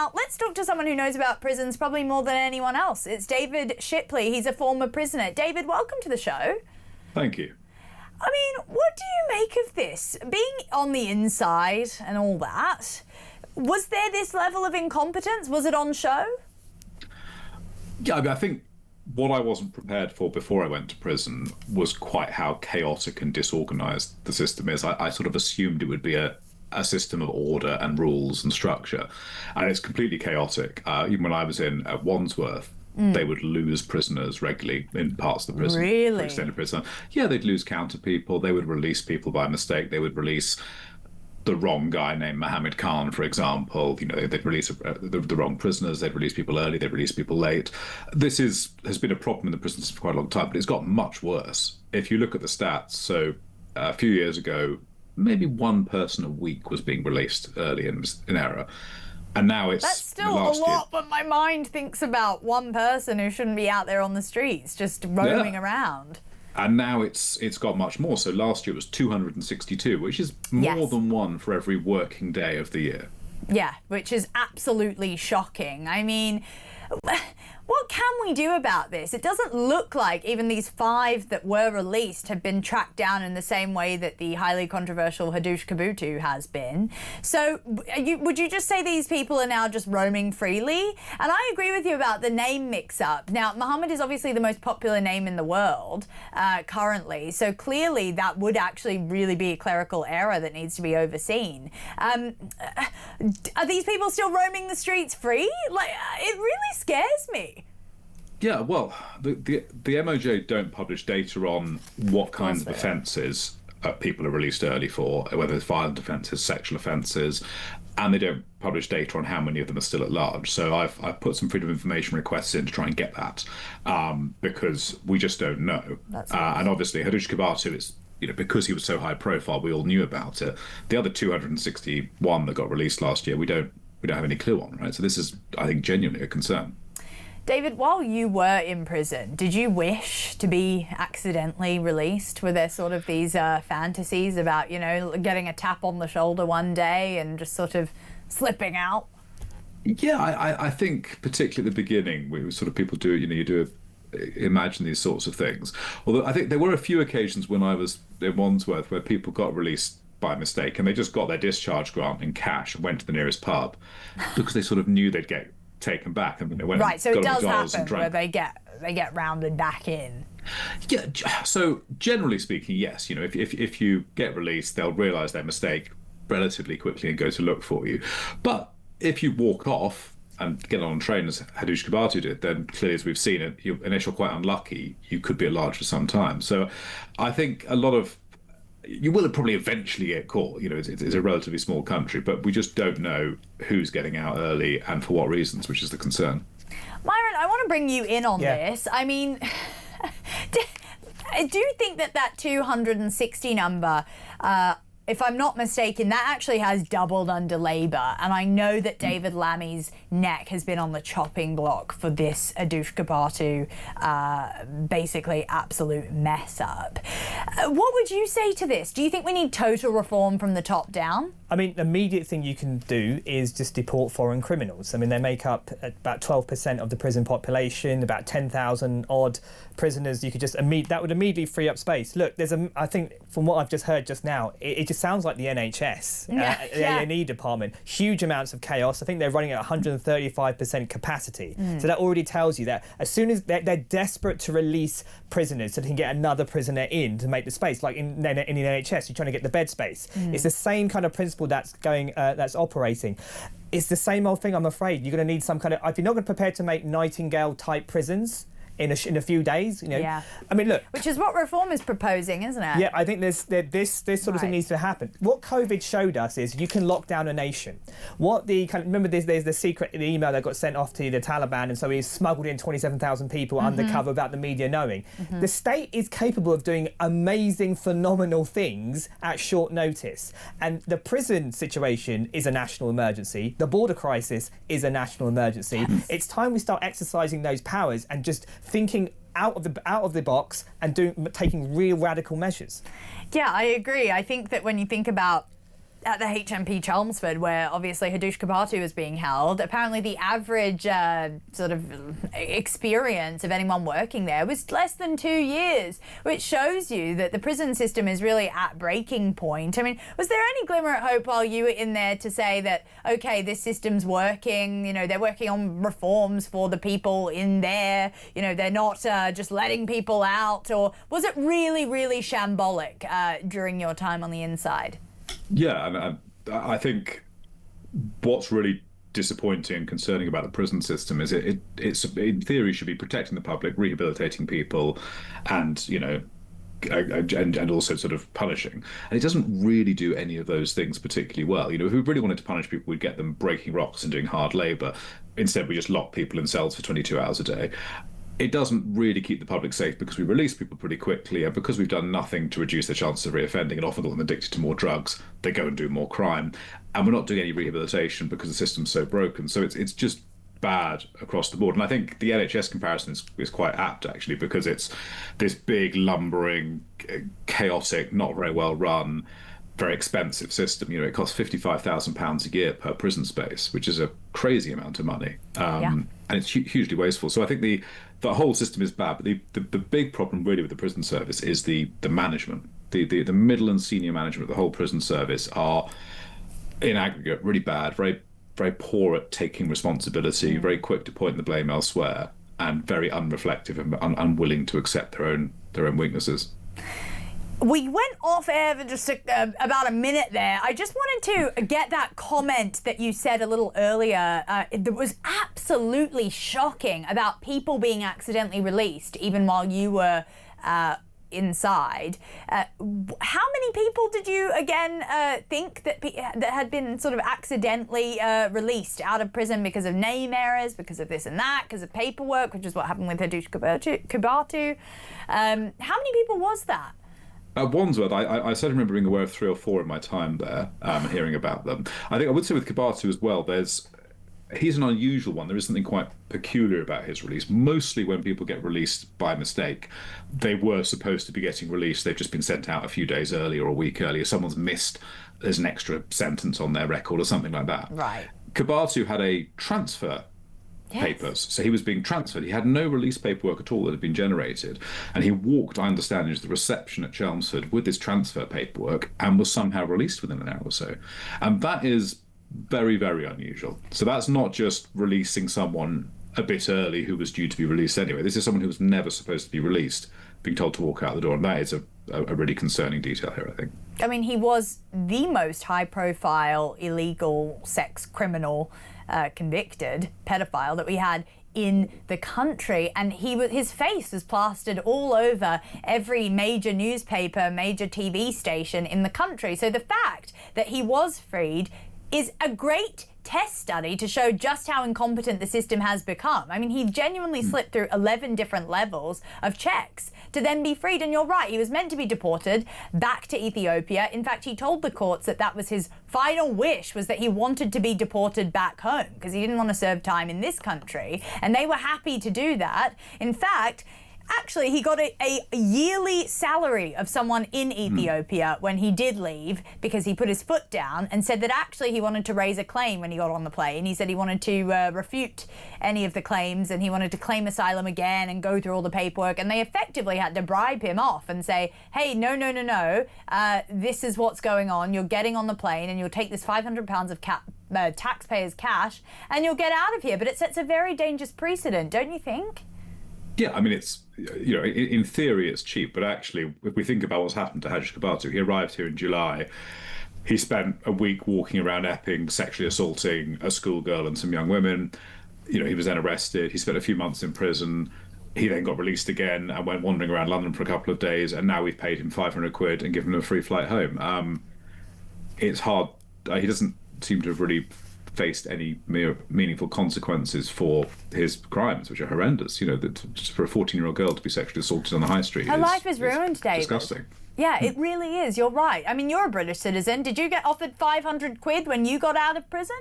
Now, let's talk to someone who knows about prisons probably more than anyone else. It's David Shipley. He's a former prisoner. David, welcome to the show. Thank you. I mean, what do you make of this? Being on the inside and all that, was there this level of incompetence? Was it on show? Yeah, I mean, I think what I wasn't prepared for before I went to prison was quite how chaotic and disorganised the system is. I sort of assumed it would be a system of order and rules and structure, and it's completely chaotic. Even when I was in at Wandsworth, they would lose prisoners regularly in parts of the prison. Really? For extended prison. Yeah, they'd lose count of people. They would release people by mistake. They would release the wrong guy named Mohammed Khan, for example. You know, they'd release the wrong prisoners. They'd release people early. They'd release people late. This has been a problem in the prisons for quite a long time, but it's got much worse. If you look at the stats, so a few years ago, maybe one person a week was being released early in error. And now it's... That's still a lot, but my mind thinks about one person who shouldn't be out there on the streets, just roaming around. And now it's got much more. So last year it was 262, which is more than one for every working day of the year. Yeah, which is absolutely shocking. I mean, what can we do about this? It doesn't look like even these 5 that were released have been tracked down in the same way that the highly controversial Hadouch Kabutu has been. So would you just say these people are now just roaming freely? And I agree with you about the name mix-up. Now, Mohammed is obviously the most popular name in the world currently, so clearly that would actually really be a clerical error that needs to be overseen. Are these people still roaming the streets free? Like, it really scares me. Yeah, well, the MOJ don't publish data on what kinds of offences people are released early for, whether it's violent offences, sexual offences, and they don't publish data on how many of them are still at large. So I've put some freedom of information requests in to try and get that, because we just don't know. And obviously, Hadush Kebatu is, because he was so high profile, we all knew about it. The other 261 that got released last year, we don't have any clue on, right? So this is, I think, genuinely a concern. David, while you were in prison, did you wish to be accidentally released? Were there sort of these fantasies about, getting a tap on the shoulder one day and just sort of slipping out? Yeah, I think particularly at the beginning, people do, you imagine these sorts of things. Although I think there were a few occasions when I was in Wandsworth where people got released by mistake and they just got their discharge grant in cash and went to the nearest pub because they sort of knew they'd get taken back. I mean, they went right, so it does happen where they get rounded back in. Yeah, so generally speaking, yes. If you get released, they'll realise their mistake relatively quickly and go to look for you. But if you walk off and get on a train, as Hadush Kebatu did, then clearly, as we've seen, and if you're quite unlucky, you could be at large for some time. So I think you will probably eventually get caught. It's a relatively small country, but we just don't know who's getting out early and for what reasons, which is the concern. Myron, I want to bring you in on this. I mean, do you think that 260 number, if I'm not mistaken, that actually has doubled under Labour, and I know that David Lammy's neck has been on the chopping block for this Hadush Kebatu basically absolute mess up. What would you say to this? Do you think we need total reform from the top down? I mean, the immediate thing you can do is just deport foreign criminals. I mean, they make up about 12% of the prison population, about 10,000 odd prisoners. You could just that would immediately free up space. Look, I think from what I've just heard just now, it just sounds like the NHS, the A&E department. Huge amounts of chaos. I think they're running at 135% capacity. So that already tells you that as soon as they're desperate to release prisoners so they can get another prisoner in to make the space, like in the NHS, you're trying to get the bed space. It's the same kind of principle that's operating. It's the same old thing, I'm afraid. You're going to need some kind of, if you're not going to prepare to make Nightingale type prisons in a few days, I mean, look, which is what Reform is proposing, isn't it? Yeah, I think this sort of thing needs to happen. What COVID showed us is you can lock down a nation. Remember there's the secret email that got sent off to the Taliban, and so he smuggled in 27,000 people undercover without the media knowing. The state is capable of doing amazing, phenomenal things at short notice, and the prison situation is a national emergency. The border crisis is a national emergency. It's time we start exercising those powers and just thinking out of the box and taking real radical measures. Yeah, I agree. I think that when you think about at the HMP Chelmsford, where obviously Hadouch Kebatu is being held, apparently the average sort of experience of anyone working there was less than 2 years, which shows you that the prison system is really at breaking point. I mean, was there any glimmer of hope while you were in there to say that, okay, this system's working, you know, they're working on reforms for the people in there, you know, they're not just letting people out? Or was it really, really shambolic during your time on the inside? Yeah, and I think what's really disappointing and concerning about the prison system is it's in theory should be protecting the public, rehabilitating people, and, you know, and also sort of punishing. And it doesn't really do any of those things particularly well. You know, if we really wanted to punish people, we'd get them breaking rocks and doing hard labour. Instead, we just lock people in cells for 22 hours a day. It doesn't really keep the public safe because we release people pretty quickly, and because we've done nothing to reduce their chances of reoffending and often got them addicted to more drugs, they go and do more crime. And we're not doing any rehabilitation because the system's so broken. So it's just bad across the board. And I think the NHS comparison is quite apt, actually, because it's this big, lumbering, chaotic, not very well run, very expensive system. You know, it costs £55,000 a year per prison space, which is a crazy amount of money. And it's hugely wasteful. So I think the whole system is bad, but the big problem really with the prison service is the management. The middle and senior management of the whole prison service are, in aggregate, really bad, very, very poor at taking responsibility, very quick to point the blame elsewhere, and very unreflective and unwilling to accept their own weaknesses. We went off air for just about a minute there. I just wanted to get that comment that you said a little earlier that was absolutely shocking about people being accidentally released even while you were inside. How many people did you again think that had been sort of accidentally released out of prison because of name errors, because of this and that, because of paperwork, which is what happened with Hadush Kebatu? How many people was that? At Wandsworth, I certainly remember being aware of 3 or 4 in my time there, hearing about them. I think I would say with Kebatu as well, he's an unusual one. There is something quite peculiar about his release. Mostly when people get released by mistake, they were supposed to be getting released. They've just been sent out a few days earlier or a week earlier. Someone's missed, there's an extra sentence on their record or something like that. Right. Kebatu had a transfer papers. So he was being transferred. He had no release paperwork at all that had been generated. And he walked, I understand, into the reception at Chelmsford with this transfer paperwork and was somehow released within an hour or so. And that is very, very unusual. So that's not just releasing someone a bit early who was due to be released anyway. This is someone who was never supposed to be released, being told to walk out the door. And that is a really concerning detail here, I think. I mean, he was the most high-profile illegal sex criminal convicted pedophile that we had in the country, and his face was plastered all over every major newspaper, major TV station in the country. So the fact that he was freed is a great test study to show just how incompetent the system has become. I mean, he genuinely slipped through 11 different levels of checks to then be freed. And you're right, he was meant to be deported back to Ethiopia. In fact, he told the courts that was his final wish, was that he wanted to be deported back home because he didn't want to serve time in this country. And they were happy to do that. In fact, actually, he got a yearly salary of someone in Ethiopia when he did leave, because he put his foot down and said that actually he wanted to raise a claim when he got on the plane. He said he wanted to refute any of the claims, and he wanted to claim asylum again and go through all the paperwork. And they effectively had to bribe him off and say, hey, no, this is what's going on. You're getting on the plane and you'll take this £500 of taxpayers' cash and you'll get out of here. But it sets a very dangerous precedent, don't you think? Yeah, I mean, it's, you know, in theory it's cheap, but actually, if we think about what's happened to Hadush Kebatu, he arrived here in July. He spent a week walking around Epping, sexually assaulting a schoolgirl and some young women. You know, he was then arrested. He spent a few months in prison. He then got released again and went wandering around London for a couple of days. And now we've paid him £500 and given him a free flight home. It's hard. He doesn't seem to have really faced any meaningful consequences for his crimes, which are horrendous. You know, just for a 14-year-old girl to be sexually assaulted on the high street. Her life is ruined, David. Disgusting. Yeah, it really is. You're right. I mean, you're a British citizen. Did you get offered £500 when you got out of prison?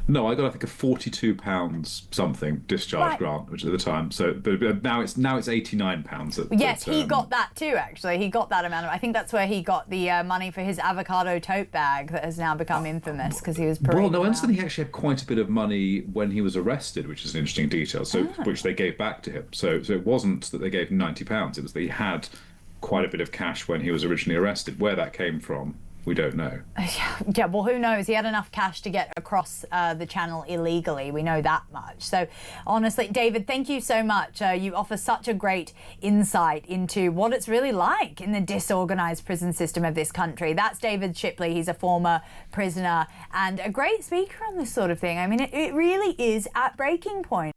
No, I got I think a £42 something discharge Right. grant, which at the time. So, but now it's £89. Yes, he got that too, actually. He got that amount of, I think that's where he got the money for his avocado tote bag that has now become infamous because he was parading Well, no, I around. understand he actually had quite a bit of money when he was arrested, which is an interesting detail. So, which they gave back to him. So it wasn't that they gave him £90. It was that he had quite a bit of cash when he was originally arrested. Where that came from, we don't know. Yeah, well, who knows? He had enough cash to get across the channel illegally. We know that much. So, honestly, David, thank you so much. You offer such a great insight into what it's really like in the disorganised prison system of this country. That's David Shipley. He's a former prisoner and a great speaker on this sort of thing. I mean, it really is at breaking point.